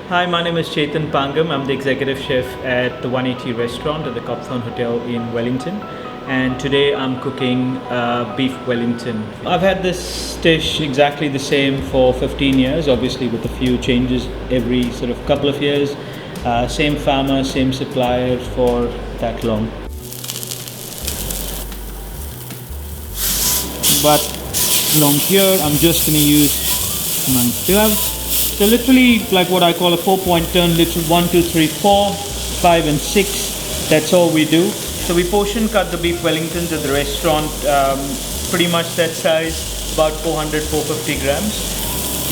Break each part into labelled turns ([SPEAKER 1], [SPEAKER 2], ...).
[SPEAKER 1] Hi, my name is Chetan Pangam. I'm the executive chef at the 180 Restaurant at the Copthorne Hotel in Wellington. And today I'm cooking Beef Wellington. I've had this dish exactly the same for 15 years, obviously with a few changes every sort of couple of years. Same farmer, same supplier for that long. But along here, I'm just going to use my gloves. So literally like what I call a 4-point turn, literally 1, 2, 3, 4, 5 and 6. That's all we do. So we portion cut the beef Wellingtons at the restaurant, pretty much that size, about 400, 450 grams.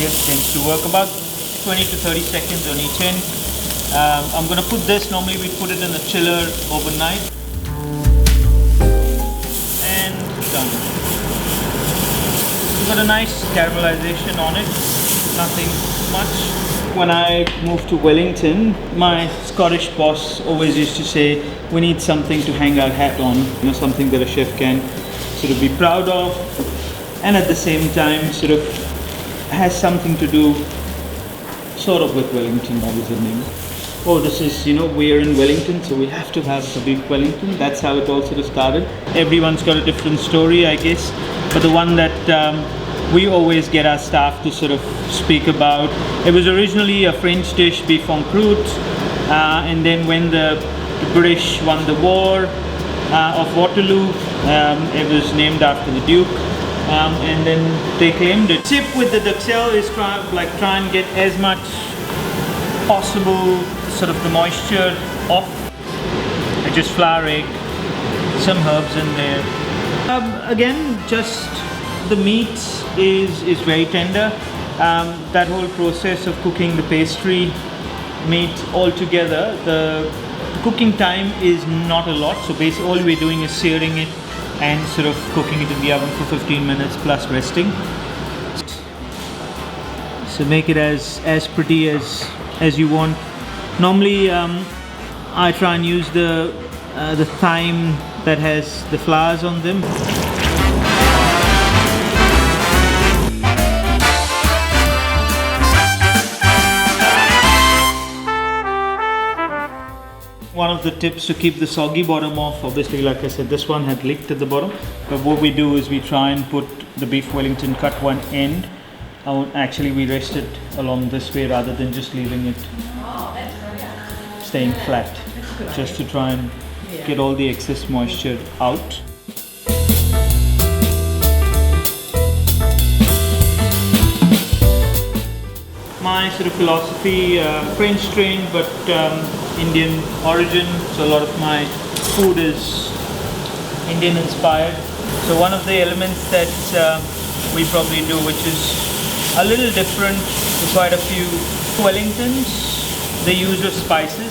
[SPEAKER 1] Here tends to work about 20 to 30 seconds on each end. I'm going to put this, normally we put it in the chiller overnight. And done. We've got a nice caramelization on it, nothing much. When I moved to Wellington, my Scottish boss always used to say, we need something to hang our hat on, something that a chef can sort of be proud of, and at the same time sort of has something to do sort of with Wellington, that was the name. Oh, this is, we're in Wellington, so we have to have the beef Wellington. That's how it all sort of started. Everyone's got a different story, I guess, but the one that we always get our staff to sort of speak about. It was originally a French dish, beef en croûte, and then when the British won the war of Waterloo, it was named after the Duke, and then they claimed it. Tip with the duxelle is try and get as much possible sort of the moisture off. Just flour, egg, some herbs in there. Again, just the meat is very tender. That whole process of cooking the pastry meat all together, the cooking time is not a lot. So basically all we're doing is searing it and sort of cooking it in the oven for 15 minutes plus resting. So make it as pretty as you want. Normally I try and use the thyme that has the flowers on them. One of the tips to keep the soggy bottom off, obviously like I said, this one had leaked at the bottom, but what we do is we try and put the beef Wellington, cut one end. Actually we rest it along this way rather than just leaving it staying flat, just to try and get all the excess moisture out. My sort of philosophy, French trained but Indian origin, so a lot of my food is Indian inspired. So one of the elements that we probably do, which is a little different to quite a few Wellingtons, the use of spices.